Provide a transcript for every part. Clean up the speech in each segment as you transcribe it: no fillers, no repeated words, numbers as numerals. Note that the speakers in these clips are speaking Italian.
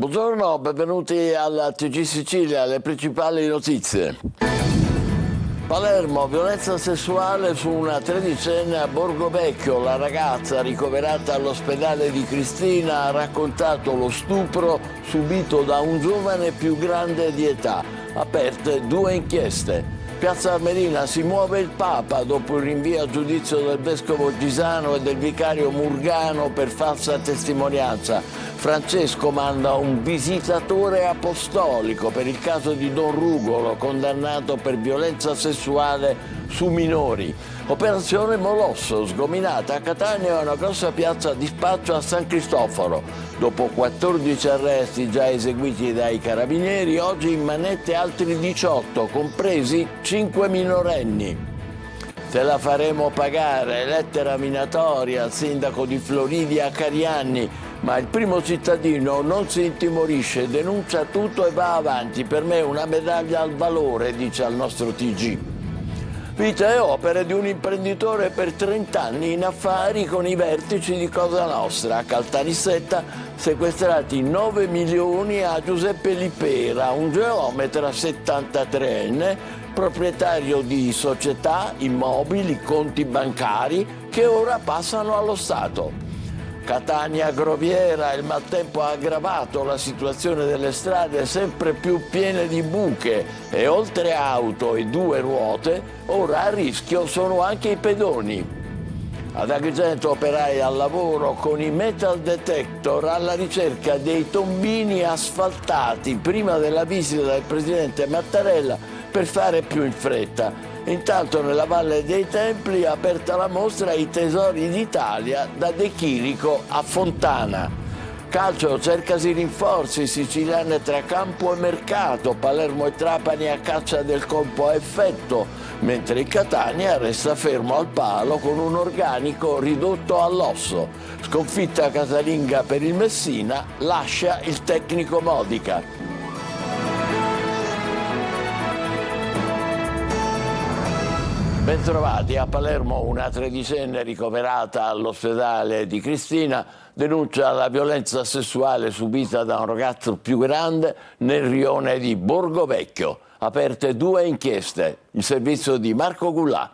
Buongiorno, benvenuti alla TG Sicilia, le principali notizie. Palermo, violenza sessuale su una tredicenne a Borgovecchio. La ragazza ricoverata all'ospedale di Cristina ha raccontato lo stupro subito da un giovane più grande di età. Aperte 2 inchieste. Piazza Armerina, si muove il Papa dopo il rinvio a giudizio del vescovo Gisano e del vicario Murgano per falsa testimonianza. Francesco manda un visitatore apostolico per il caso di Don Rugolo, condannato per violenza sessuale su minori. Operazione Molosso, sgominata a Catania una grossa piazza di spaccio a San Cristoforo. Dopo 14 arresti già eseguiti dai carabinieri, oggi in manette altri 18, compresi 5 minorenni. Te la faremo pagare, lettera minatoria al sindaco di Floridia Carianni, ma il primo cittadino non si intimorisce, denuncia tutto e va avanti. Per me una medaglia al valore, dice al nostro TG. Vita e opere di un imprenditore per 30 anni in affari con i vertici di Cosa Nostra. A Caltanissetta sequestrati 9 milioni a Giuseppe Lipera, un geometra 73enne, proprietario di società, immobili, conti bancari che ora passano allo Stato. Catania Groviera, il maltempo ha aggravato la situazione delle strade sempre più piene di buche e oltre auto e 2 ruote, ora a rischio sono anche i pedoni. Ad Agrigento operai al lavoro con i metal detector alla ricerca dei tombini asfaltati prima della visita del presidente Mattarella per fare più in fretta. Intanto nella Valle dei Templi è aperta la mostra I tesori d'Italia da De Chirico a Fontana. Calcio, cercasi rinforzi, siciliane tra campo e mercato, Palermo e Trapani a caccia del colpo a effetto, mentre il Catania resta fermo al palo con un organico ridotto all'osso. Sconfitta casalinga per il Messina, lascia il tecnico Modica. Bentrovati. A Palermo una tredicenne ricoverata all'ospedale di Cristina denuncia la violenza sessuale subita da un ragazzo più grande nel rione di Borgovecchio. Aperte 2 inchieste. Il servizio di Marco Gullà.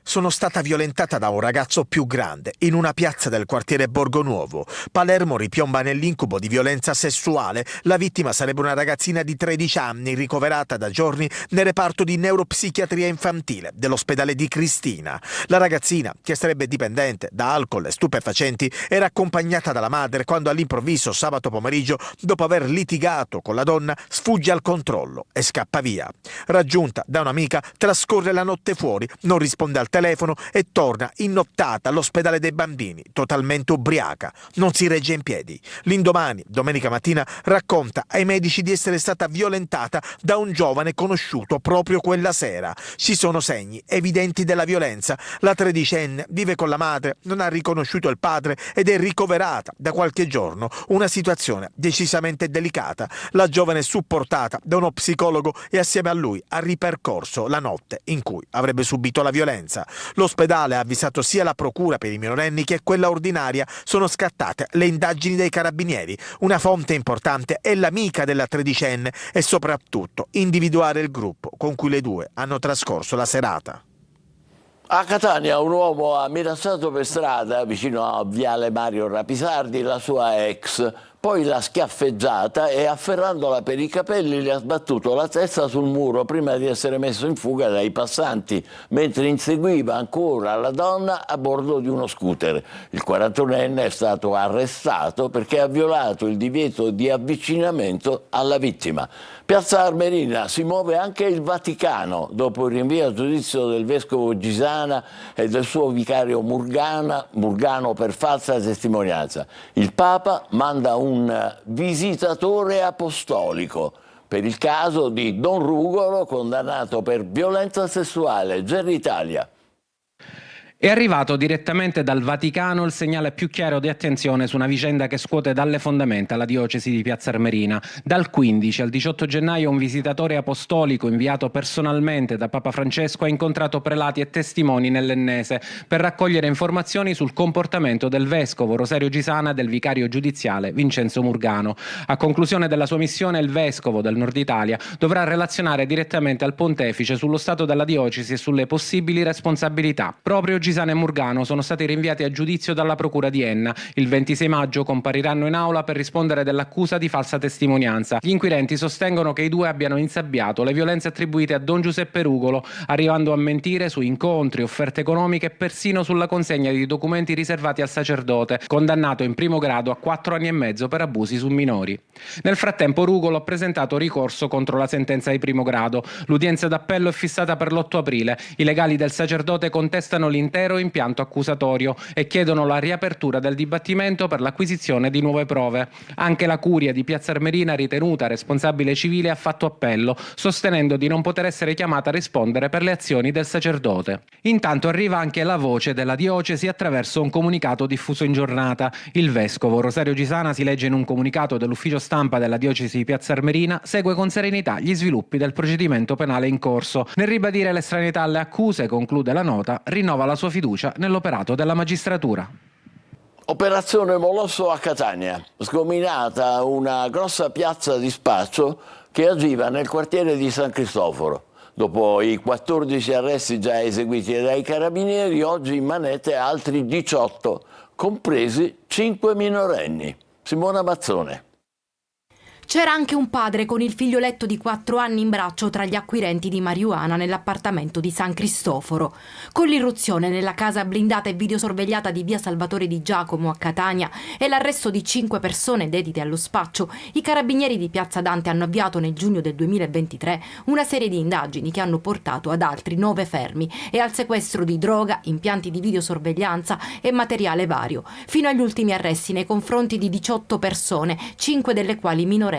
Sono stata violentata da un ragazzo più grande in una piazza del quartiere Borgonuovo. Palermo ripiomba nell'incubo di violenza sessuale. La vittima sarebbe una ragazzina di 13 anni ricoverata da giorni nel reparto di neuropsichiatria infantile dell'ospedale di Cristina. La ragazzina, che sarebbe dipendente da alcol e stupefacenti, era accompagnata dalla madre quando all'improvviso sabato pomeriggio, dopo aver litigato con la donna, sfugge al controllo e scappa via. Raggiunta da un'amica, trascorre la notte fuori, non risponde al telefono e torna inottata all'ospedale dei bambini, totalmente ubriaca. Non si regge in piedi. L'indomani, domenica mattina, racconta ai medici di essere stata violentata da un giovane conosciuto proprio quella sera. Ci sono segni evidenti della violenza. La tredicenne vive con la madre, non ha riconosciuto il padre ed è ricoverata da qualche giorno. Una situazione decisamente delicata. La giovane è supportata da uno psicologo e assieme a lui ha ripercorso la notte in cui avrebbe subito la violenza. L'ospedale ha avvisato sia la procura per i minorenni che quella ordinaria. Sono scattate le indagini dei carabinieri. Una fonte importante è l'amica della tredicenne e soprattutto individuare il gruppo con cui le due hanno trascorso la serata. A Catania un uomo ha minacciato per strada, vicino a Viale Mario Rapisardi, la sua ex. Poi l'ha schiaffeggiata e afferrandola per i capelli le ha sbattuto la testa sul muro prima di essere messo in fuga dai passanti, mentre inseguiva ancora la donna a bordo di uno scooter. Il 41enne è stato arrestato perché ha violato il divieto di avvicinamento alla vittima. Piazza Armerina, si muove anche il Vaticano dopo il rinvio a giudizio del vescovo Gisana e del suo vicario Murgano per falsa testimonianza. Il Papa manda un visitatore apostolico per il caso di Don Rugolo, condannato per violenza sessuale. Gerry Italia. È arrivato direttamente dal Vaticano il segnale più chiaro di attenzione su una vicenda che scuote dalle fondamenta la diocesi di Piazza Armerina. Dal 15 al 18 gennaio un visitatore apostolico inviato personalmente da Papa Francesco ha incontrato prelati e testimoni nell'Ennese per raccogliere informazioni sul comportamento del vescovo Rosario Gisana e del vicario giudiziale Vincenzo Murgano. A conclusione della sua missione il vescovo del Nord Italia dovrà relazionare direttamente al pontefice sullo stato della diocesi e sulle possibili responsabilità. Proprio Gisana e Murgano sono stati rinviati a giudizio dalla procura di Enna. Il 26 maggio compariranno in aula per rispondere dell'accusa di falsa testimonianza. Gli inquirenti sostengono che i due abbiano insabbiato le violenze attribuite a Don Giuseppe Rugolo, arrivando a mentire su incontri, offerte economiche e persino sulla consegna di documenti riservati al sacerdote, condannato in primo grado a 4 anni e mezzo per abusi su minori. Nel frattempo Rugolo ha presentato ricorso contro la sentenza di primo grado. L'udienza d'appello è fissata per l'8 aprile. I legali del sacerdote contestano l'intero impianto accusatorio e chiedono la riapertura del dibattimento per l'acquisizione di nuove prove. Anche la curia di Piazza Armerina, ritenuta responsabile civile, ha fatto appello, sostenendo di non poter essere chiamata a rispondere per le azioni del sacerdote. Intanto arriva anche la voce della diocesi attraverso un comunicato diffuso in giornata. Il vescovo Rosario Gisana, si legge in un comunicato dell'ufficio stampa della diocesi di Piazza Armerina, segue con serenità gli sviluppi del procedimento penale in corso. Nel ribadire l'estraneità alle accuse, conclude la nota, rinnova la sua fiducia nell'operato della magistratura. Operazione Molosso a Catania, sgominata una grossa piazza di spaccio che agiva nel quartiere di San Cristoforo. Dopo i 14 arresti già eseguiti dai carabinieri, oggi in manette altri 18, compresi 5 minorenni. Simona Mazzone. C'era anche un padre con il figlioletto di 4 anni in braccio tra gli acquirenti di marijuana nell'appartamento di San Cristoforo. Con l'irruzione nella casa blindata e videosorvegliata di via Salvatore di Giacomo a Catania e l'arresto di 5 persone dedite allo spaccio, i carabinieri di Piazza Dante hanno avviato nel giugno del 2023 una serie di indagini che hanno portato ad altri 9 fermi e al sequestro di droga, impianti di videosorveglianza e materiale vario, fino agli ultimi arresti nei confronti di 18 persone, 5 delle quali minorenni,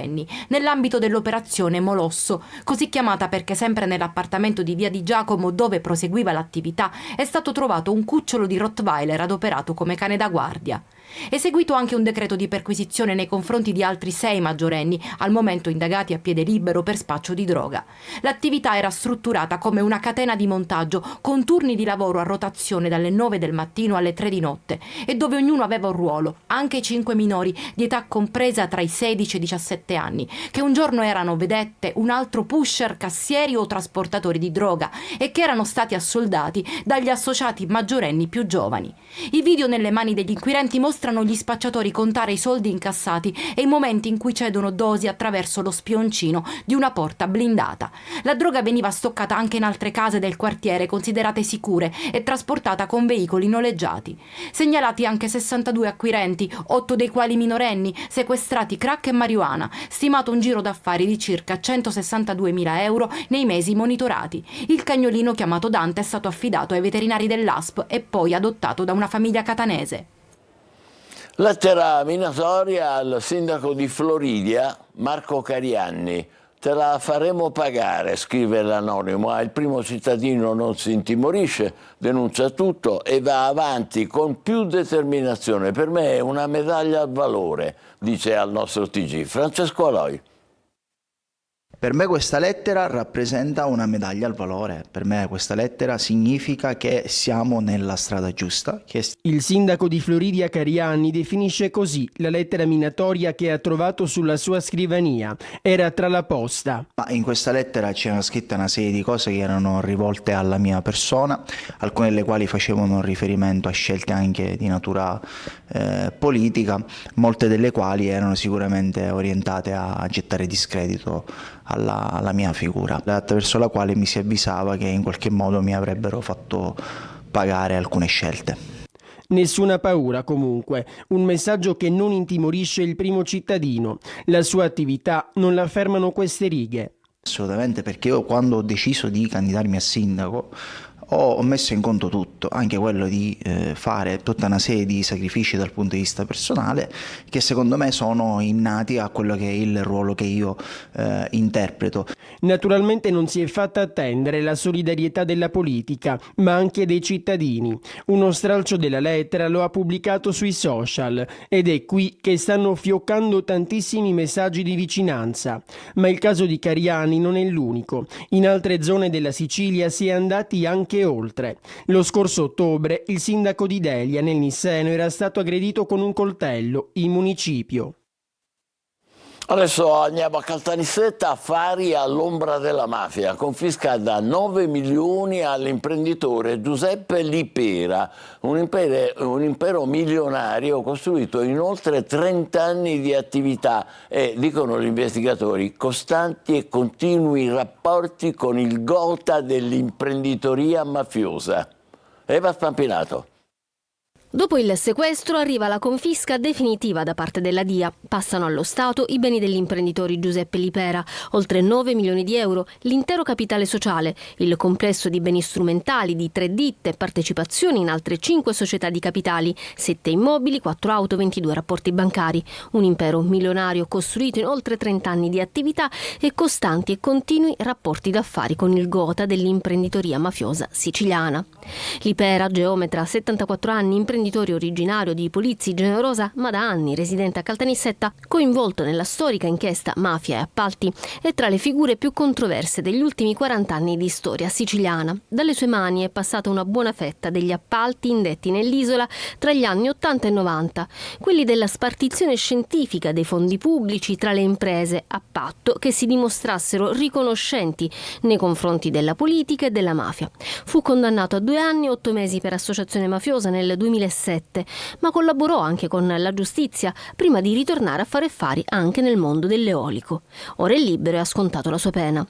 nell'ambito dell'operazione Molosso, così chiamata perché sempre nell'appartamento di via di Giacomo dove proseguiva l'attività è stato trovato un cucciolo di Rottweiler adoperato come cane da guardia. Eseguito anche un decreto di perquisizione nei confronti di altri 6 maggiorenni, al momento indagati a piede libero per spaccio di droga. L'attività era strutturata come una catena di montaggio con turni di lavoro a rotazione dalle 9 del mattino alle 3 di notte e dove ognuno aveva un ruolo, anche i 5 minori di età compresa tra i 16 e i 17 anni, che un giorno erano vedette, un altro pusher, cassieri o trasportatori di droga e che erano stati assoldati dagli associati maggiorenni più giovani. I video nelle mani degli inquirenti mostrano gli spacciatori contare i soldi incassati e i momenti in cui cedono dosi attraverso lo spioncino di una porta blindata. La droga veniva stoccata anche in altre case del quartiere considerate sicure e trasportata con veicoli noleggiati. Segnalati anche 62 acquirenti, 8 dei quali minorenni, sequestrati crack e marijuana, stimato un giro d'affari di circa 162.000 euro nei mesi monitorati. Il cagnolino chiamato Dante è stato affidato ai veterinari dell'ASP e poi adottato da una famiglia catanese. Lettera minatoria al sindaco di Floridia, Marco Carianni. Te la faremo pagare, scrive l'anonimo. Il primo cittadino non si intimorisce, denuncia tutto e va avanti con più determinazione. Per me è una medaglia al valore, dice al nostro TG Francesco Aloi. Per me questa lettera rappresenta una medaglia al valore, per me questa lettera significa che siamo nella strada giusta. Il sindaco di Floridia Carianni definisce così la lettera minatoria che ha trovato sulla sua scrivania. Era tra la posta. Ma in questa lettera c'era scritta una serie di cose che erano rivolte alla mia persona, alcune delle quali facevano riferimento a scelte anche di natura politica, molte delle quali erano sicuramente orientate a gettare discredito alla mia figura, attraverso la quale mi si avvisava che in qualche modo mi avrebbero fatto pagare alcune scelte. Nessuna paura comunque, un messaggio che non intimorisce il primo cittadino. La sua attività non la fermano queste righe. Assolutamente, perché io quando ho deciso di candidarmi a sindaco ho messo in conto tutto, anche quello di fare tutta una serie di sacrifici dal punto di vista personale che secondo me sono innati a quello che è il ruolo che io interpreto. Naturalmente non si è fatta attendere la solidarietà della politica, ma anche dei cittadini. Uno stralcio della lettera lo ha pubblicato sui social ed è qui che stanno fioccando tantissimi messaggi di vicinanza. Ma il caso di Cariani non è l'unico. In altre zone della Sicilia si è andati anche oltre. Lo scorso ottobre il sindaco di Delia nel Nisseno era stato aggredito con un coltello in municipio. Adesso andiamo a Caltanissetta, affari all'ombra della mafia, confisca da 9 milioni all'imprenditore Giuseppe Lipera, un impero milionario costruito in oltre 30 anni di attività e, dicono gli investigatori, costanti e continui rapporti con il gotha dell'imprenditoria mafiosa. Eva Spampinato. Dopo il sequestro arriva la confisca definitiva da parte della DIA. Passano allo Stato i beni degli imprenditori Giuseppe Lipera, oltre 9 milioni di euro, l'intero capitale sociale, il complesso di beni strumentali di 3 ditte, partecipazioni in altre 5 società di capitali, 7 immobili, 4 auto, 22 rapporti bancari. Un impero milionario costruito in oltre 30 anni di attività e costanti e continui rapporti d'affari con il gotha dell'imprenditoria mafiosa siciliana. Lipera, geometra, 74 anni, imprenditore originario di Polizzi Generosa, ma da anni residente a Caltanissetta, coinvolto nella storica inchiesta Mafia e Appalti, è tra le figure più controverse degli ultimi 40 anni di storia siciliana. Dalle sue mani è passata una buona fetta degli appalti indetti nell'isola tra gli anni 80 e 90, quelli della spartizione scientifica dei fondi pubblici tra le imprese, a patto che si dimostrassero riconoscenti nei confronti della politica e della mafia. Fu condannato a 2 anni e 8 mesi per associazione mafiosa nel 2007, ma collaborò anche con la giustizia prima di ritornare a fare affari anche nel mondo dell'eolico. Ora è libero e ha scontato la sua pena.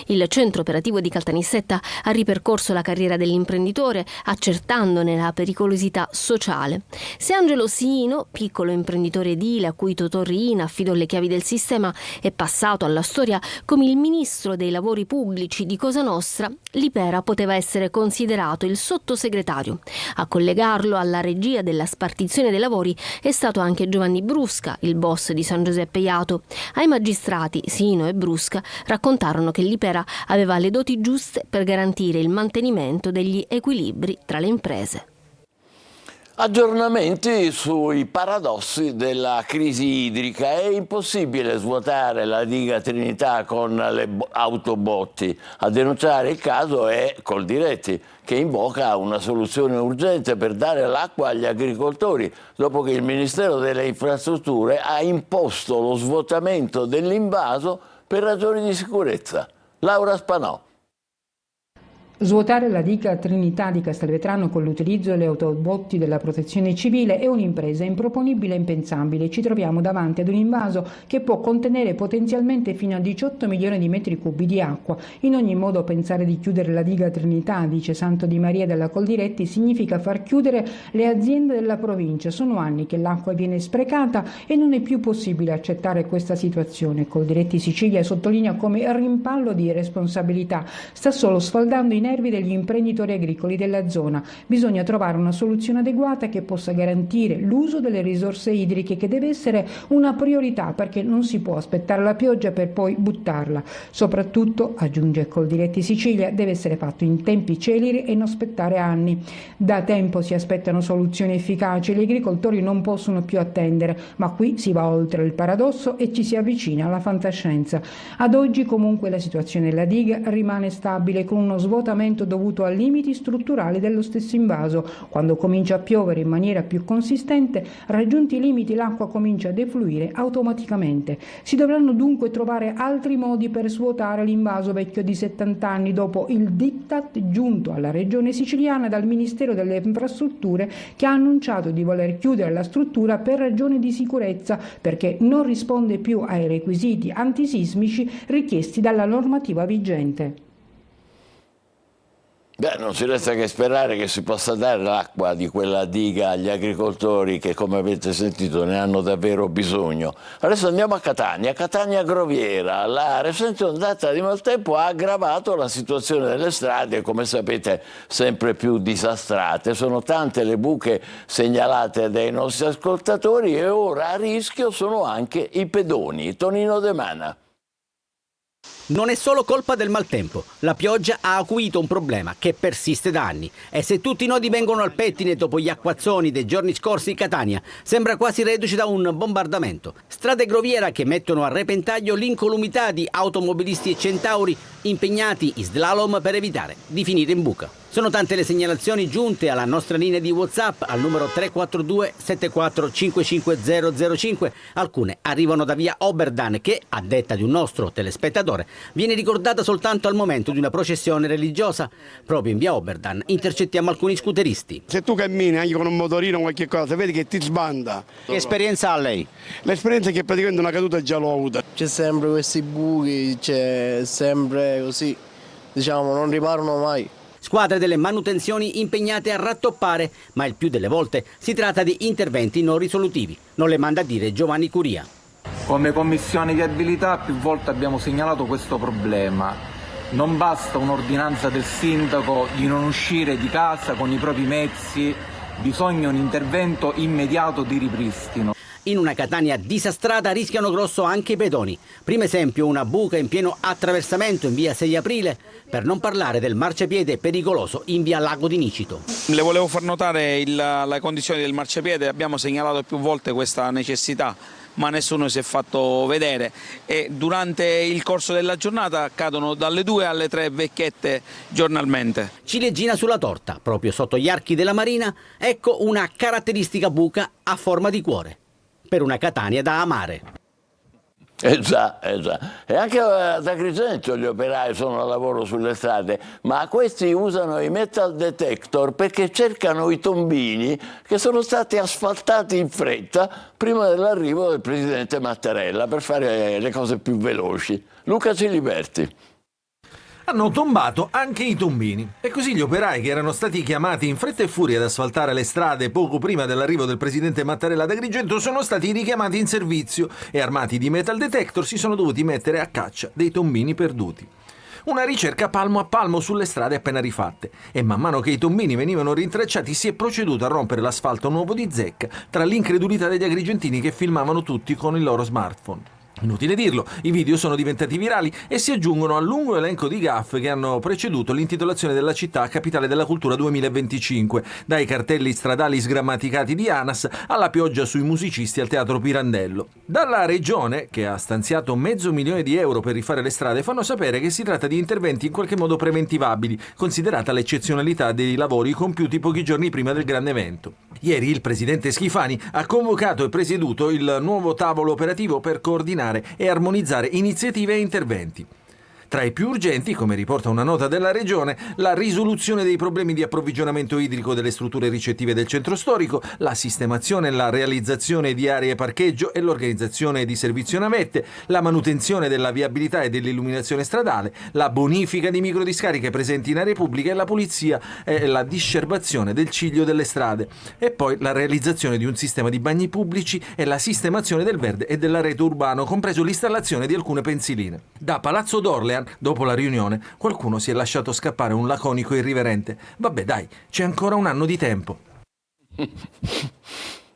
Il centro operativo di Caltanissetta ha ripercorso la carriera dell'imprenditore accertandone la pericolosità sociale. Se Angelo Sino, piccolo imprenditore edile a cui Totò Riina affidò le chiavi del sistema, è passato alla storia come il ministro dei lavori pubblici di Cosa Nostra, Lipera poteva essere considerato il sottosegretario. A collegarlo alla regia della spartizione dei lavori è stato anche Giovanni Brusca, il boss di San Giuseppe Jato. Ai magistrati Sino e Brusca raccontarono che Lipera aveva le doti giuste per garantire il mantenimento degli equilibri tra le imprese. Aggiornamenti sui paradossi della crisi idrica. È impossibile svuotare la diga Trinità con le autobotti. A denunciare il caso è Coldiretti, che invoca una soluzione urgente per dare l'acqua agli agricoltori, dopo che il Ministero delle Infrastrutture ha imposto lo svuotamento dell'invaso per ragioni di sicurezza. Laura Spanò. Svuotare la diga Trinità di Castelvetrano con l'utilizzo delle autobotti della protezione civile è un'impresa improponibile e impensabile. Ci troviamo davanti ad un invaso che può contenere potenzialmente fino a 18 milioni di metri cubi di acqua. In ogni modo pensare di chiudere la diga Trinità, dice Santo Di Maria della Coldiretti, significa far chiudere le aziende della provincia. Sono anni che l'acqua viene sprecata e non è più possibile accettare questa situazione. Coldiretti Sicilia sottolinea come rimpallo di responsabilità. Sta solo sfaldando i nervi degli imprenditori agricoli della zona. Bisogna trovare una soluzione adeguata che possa garantire l'uso delle risorse idriche, che deve essere una priorità, perché non si può aspettare la pioggia per poi buttarla. Soprattutto, aggiunge Coldiretti Sicilia, deve essere fatto in tempi celeri e non aspettare anni. Da tempo si aspettano soluzioni efficaci, gli agricoltori non possono più attendere, ma qui si va oltre il paradosso e ci si avvicina alla fantascienza. Ad oggi comunque la situazione della diga rimane stabile, con uno svuotamento dovuto a limiti strutturali dello stesso invaso. Quando comincia a piovere in maniera più consistente, raggiunti i limiti l'acqua comincia a defluire automaticamente. Si dovranno dunque trovare altri modi per svuotare l'invaso vecchio di 70 anni, dopo il diktat giunto alla regione siciliana dal Ministero delle Infrastrutture, che ha annunciato di voler chiudere la struttura per ragioni di sicurezza, perché non risponde più ai requisiti antisismici richiesti dalla normativa vigente. Beh, non ci resta che sperare che si possa dare l'acqua di quella diga agli agricoltori che, come avete sentito, ne hanno davvero bisogno. Adesso andiamo a Catania Groviera. La recente ondata di maltempo ha aggravato la situazione delle strade, come sapete, sempre più disastrate. Sono tante le buche segnalate dai nostri ascoltatori e ora a rischio sono anche i pedoni. Tonino De Mana. Non è solo colpa del maltempo, la pioggia ha acuito un problema che persiste da anni e se tutti i nodi vengono al pettine dopo gli acquazzoni dei giorni scorsi, Catania sembra quasi reduce da un bombardamento. Strade Groviera che mettono a repentaglio l'incolumità di automobilisti e centauri impegnati in slalom per evitare di finire in buca. Sono tante le segnalazioni giunte alla nostra linea di WhatsApp al numero 342 74 55005. Alcune arrivano da via Oberdan che, a detta di un nostro telespettatore, viene ricordata soltanto al momento di una processione religiosa. Proprio in via Oberdan intercettiamo alcuni scooteristi. Se tu cammini anche con un motorino o qualche cosa, vedi che ti sbanda. Che esperienza ha lei? L'esperienza è che praticamente una caduta già l'ho avuta. C'è sempre questi buchi, c'è sempre così, diciamo, non riparano mai. Squadre delle manutenzioni impegnate a rattoppare, ma il più delle volte si tratta di interventi non risolutivi. Non le manda a dire Giovanni Curia. Come Commissione Viabilità più volte abbiamo segnalato questo problema. Non basta un'ordinanza del sindaco di non uscire di casa con i propri mezzi, bisogna un intervento immediato di ripristino. In una Catania disastrata rischiano grosso anche i pedoni. Primo esempio, una buca in pieno attraversamento in via 6 Aprile, per non parlare del marciapiede pericoloso in via Lago di Nicito. Le volevo far notare le condizioni del marciapiede, abbiamo segnalato più volte questa necessità, ma nessuno si è fatto vedere e durante il corso della giornata accadono dalle 2 alle 3 vecchiette giornalmente. Ciliegina sulla torta, proprio sotto gli archi della Marina, ecco una caratteristica buca a forma di cuore. Per una Catania da amare. Già. E anche ad Agrigento gli operai sono a lavoro sulle strade, ma questi usano i metal detector perché cercano i tombini che sono stati asfaltati in fretta prima dell'arrivo del presidente Mattarella per fare le cose più veloci. Luca Ciliberti. Hanno tombato anche i tombini e così gli operai che erano stati chiamati in fretta e furia ad asfaltare le strade poco prima dell'arrivo del presidente Mattarella ad Agrigento sono stati richiamati in servizio e armati di metal detector si sono dovuti mettere a caccia dei tombini perduti. Una ricerca palmo a palmo sulle strade appena rifatte e man mano che i tombini venivano rintracciati si è proceduto a rompere l'asfalto nuovo di zecca tra l'incredulità degli agrigentini che filmavano tutti con il loro smartphone. Inutile dirlo, i video sono diventati virali e si aggiungono al lungo elenco di gaffe che hanno preceduto l'intitolazione della città capitale della cultura 2025, dai cartelli stradali sgrammaticati di ANAS alla pioggia sui musicisti al Teatro Pirandello. Dalla regione, che ha stanziato €500.000 per rifare le strade, fanno sapere che si tratta di interventi in qualche modo preventivabili, considerata l'eccezionalità dei lavori compiuti pochi giorni prima del grande evento. Ieri il presidente Schifani ha convocato e presieduto il nuovo tavolo operativo per coordinare e armonizzare iniziative e interventi. Tra i più urgenti, come riporta una nota della Regione, la risoluzione dei problemi di approvvigionamento idrico delle strutture ricettive del centro storico, la sistemazione e la realizzazione di aree parcheggio e l'organizzazione di servizio navette, la manutenzione della viabilità e dell'illuminazione stradale, la bonifica di microdiscariche presenti in aree pubbliche e la pulizia e la discerbazione del ciglio delle strade. E poi la realizzazione di un sistema di bagni pubblici e la sistemazione del verde e dell'areto urbano, compreso l'installazione di alcune pensiline. Da Palazzo d'Orlean, dopo la riunione, qualcuno si è lasciato scappare un laconico irriverente. Vabbè dai, c'è ancora un anno di tempo.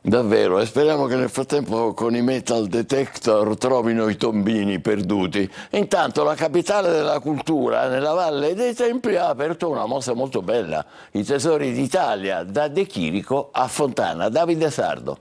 Davvero, e speriamo che nel frattempo con i metal detector trovino i tombini perduti. Intanto la capitale della cultura, nella Valle dei Templi, ha aperto una mostra molto bella, i tesori d'Italia, da De Chirico a Fontana. Davide Sardo.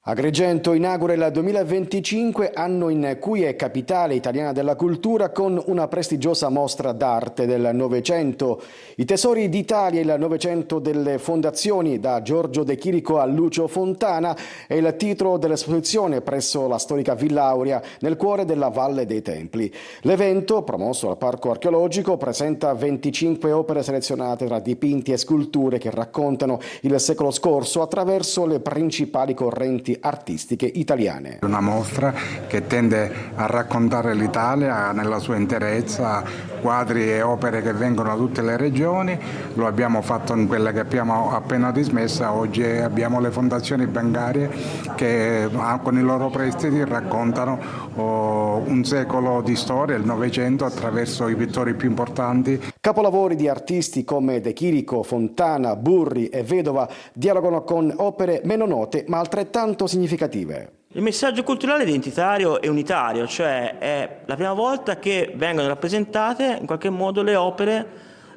Agrigento inaugura il 2025, anno in cui è capitale italiana della cultura, con una prestigiosa mostra d'arte del Novecento. I tesori d'Italia, il Novecento delle fondazioni, da Giorgio De Chirico a Lucio Fontana, è il titolo dell'esposizione presso la storica Villa Aurea, nel cuore della Valle dei Templi. L'evento, promosso dal Parco Archeologico, presenta 25 opere selezionate tra dipinti e sculture che raccontano il secolo scorso attraverso le principali correnti correnti artistiche italiane. Una mostra che tende a raccontare l'Italia nella sua interezza, quadri e opere che vengono da tutte le regioni. Lo abbiamo fatto in quella che abbiamo appena dismessa. Oggi abbiamo le fondazioni bancarie che con i loro prestiti raccontano un secolo di storia, il Novecento, attraverso i pittori più importanti. Capolavori di artisti come De Chirico, Fontana, Burri e Vedova dialogano con opere meno note ma altrettanto significative. Il messaggio culturale identitario e unitario, cioè è la prima volta che vengono rappresentate in qualche modo le opere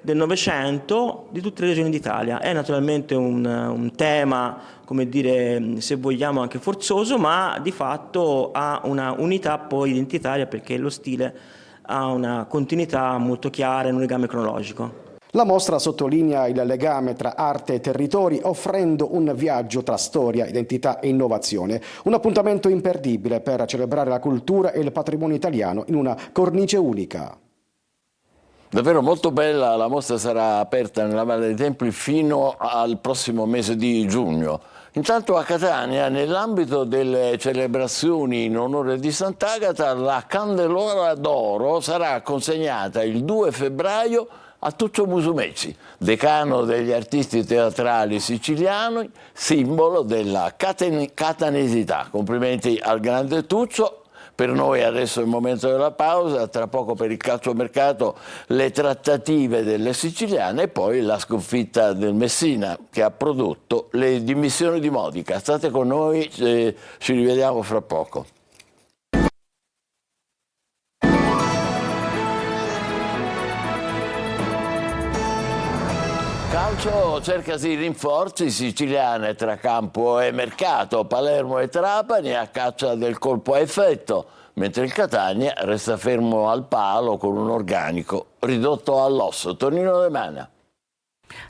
del Novecento di tutte le regioni d'Italia. È naturalmente un tema, come dire, se vogliamo anche forzoso, ma di fatto ha una unità poi identitaria perché lo stile ha una continuità molto chiara e un legame cronologico. La mostra sottolinea il legame tra arte e territori, offrendo un viaggio tra storia, identità e innovazione. Un appuntamento imperdibile per celebrare la cultura e il patrimonio italiano in una cornice unica. Davvero molto bella, la mostra sarà aperta nella Valle dei Templi fino al prossimo mese di giugno. Intanto a Catania, nell'ambito delle celebrazioni in onore di Sant'Agata, la Candelora d'Oro sarà consegnata il 2 febbraio a Tuccio Musumeci, decano degli artisti teatrali siciliani, simbolo della catanesità. Complimenti al grande Tuccio. Per noi adesso è il momento della pausa, tra poco per il calciomercato le trattative delle siciliane e poi la sconfitta del Messina che ha prodotto le dimissioni di Modica. State con noi, ci rivediamo fra poco. Calcio cercasi rinforzi siciliane tra campo e mercato, Palermo e Trapani a caccia del colpo a effetto, mentre il Catania resta fermo al palo con un organico ridotto all'osso. Tonino De Mana.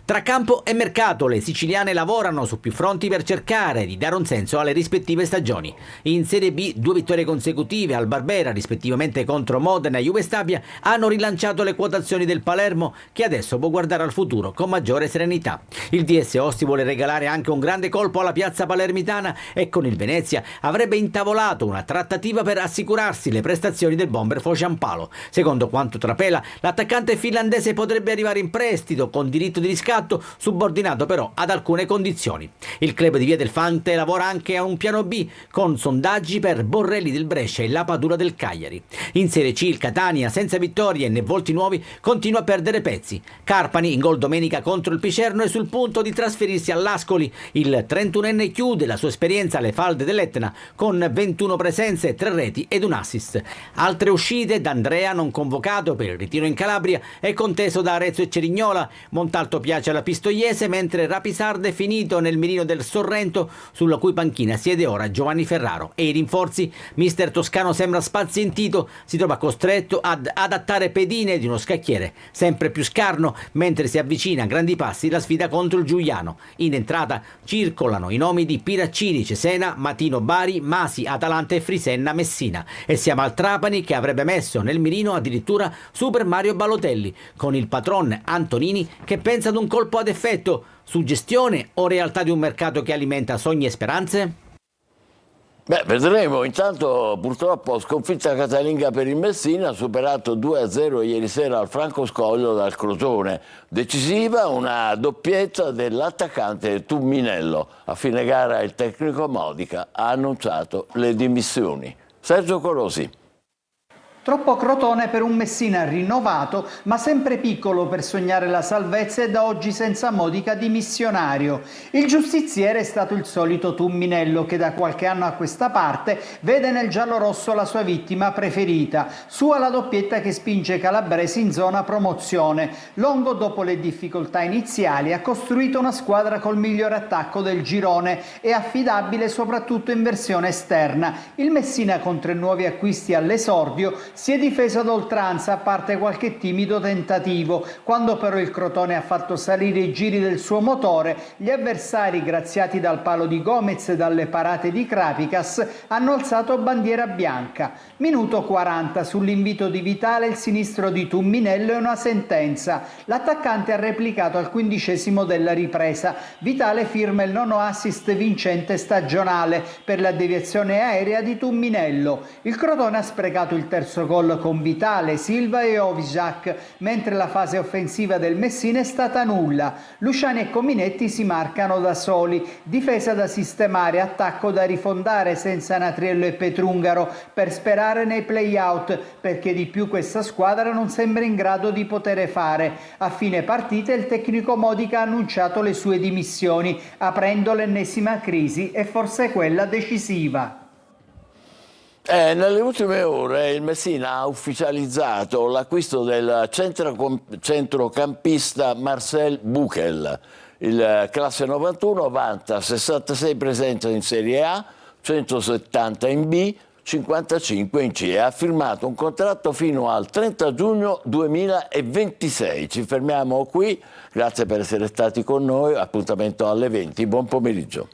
Tra campo e mercato le siciliane lavorano su più fronti per cercare di dare un senso alle rispettive stagioni. In Serie B 2 vittorie consecutive al Barbera, rispettivamente contro Modena e Juve Stabia, hanno rilanciato le quotazioni del Palermo che adesso può guardare al futuro con maggiore serenità. Il DS Osti vuole regalare anche un grande colpo alla piazza palermitana e con il Venezia avrebbe intavolato una trattativa per assicurarsi le prestazioni del bomber Fociampalo. Secondo quanto trapela, l'attaccante finlandese potrebbe arrivare in prestito con diritto di riscatto, subordinato però ad alcune condizioni. Il club di Via del Fante lavora anche a un piano B con sondaggi per Borrelli del Brescia e la Padula del Cagliari. In Serie C il Catania, senza vittorie né volti nuovi, continua a perdere pezzi. Carpani in gol domenica contro il Picerno è sul punto di trasferirsi all'Ascoli. Il 31enne chiude la sua esperienza alle falde dell'Etna con 21 presenze, 3 reti ed un assist. Altre uscite: D'Andrea non convocato per il ritiro in Calabria è conteso da Arezzo e Cerignola. Montalto piace alla Pistoiese, mentre Rapisarda è finito nel mirino del Sorrento, sulla cui panchina siede ora Giovanni Ferraro. E i rinforzi? Mister Toscano sembra spazientito, si trova costretto ad adattare pedine di uno scacchiere sempre più scarno, mentre si avvicina a grandi passi la sfida contro il Giuliano. In entrata circolano i nomi di Piraccini, Cesena, Matino, Bari, Masi, Atalanta e Frisenna, Messina. E siamo al Trapani che avrebbe messo nel mirino addirittura Super Mario Balotelli, con il patron Antonini che pensa ad un colpo ad effetto. Suggestione o realtà di un mercato che alimenta sogni e speranze? Beh, vedremo. Intanto purtroppo sconfitta casalinga per il Messina, superato 2-0 ieri sera al Franco Scoglio dal Crotone. Decisiva una doppietta dell'attaccante Tumminello. A fine gara il tecnico Modica ha annunciato le dimissioni. Sergio Colosi. Troppo Crotone per un Messina rinnovato, ma sempre piccolo per sognare la salvezza e da oggi senza Modica dimissionario. Il giustiziere è stato il solito Tumminello che da qualche anno a questa parte vede nel giallorosso la sua vittima preferita. Sua la doppietta che spinge i calabresi in zona promozione. Longo, dopo le difficoltà iniziali, ha costruito una squadra col migliore attacco del girone e affidabile soprattutto in versione esterna. Il Messina con 3 nuovi acquisti all'esordio si è difeso ad oltranza, a parte qualche timido tentativo. Quando però il Crotone ha fatto salire i giri del suo motore, gli avversari, graziati dal palo di Gomez e dalle parate di Krapicas, hanno alzato bandiera bianca. Minuto 40, sull'invito di Vitale il sinistro di Tumminello e una sentenza. L'attaccante ha replicato al 15° della ripresa. Vitale firma il 9° assist vincente stagionale per la deviazione aerea di Tumminello. Il Crotone ha sprecato il terzo gol con Vitale, Silva e Ovisac, mentre la fase offensiva del Messina è stata nulla. Luciani e Cominetti si marcano da soli, difesa da sistemare, attacco da rifondare senza Natriello e Petrungaro per sperare nei play-out, perché di più questa squadra non sembra in grado di poter fare. A fine partita il tecnico Modica ha annunciato le sue dimissioni, aprendo l'ennesima crisi e forse quella decisiva. Nelle ultime ore il Messina ha ufficializzato l'acquisto del centrocampista Marcel Buchel. Il classe 91 vanta 66 presenze in Serie A, 170 in B, 55 in C e ha firmato un contratto fino al 30 giugno 2026. Ci fermiamo qui, grazie per essere stati con noi, appuntamento alle 20, buon pomeriggio.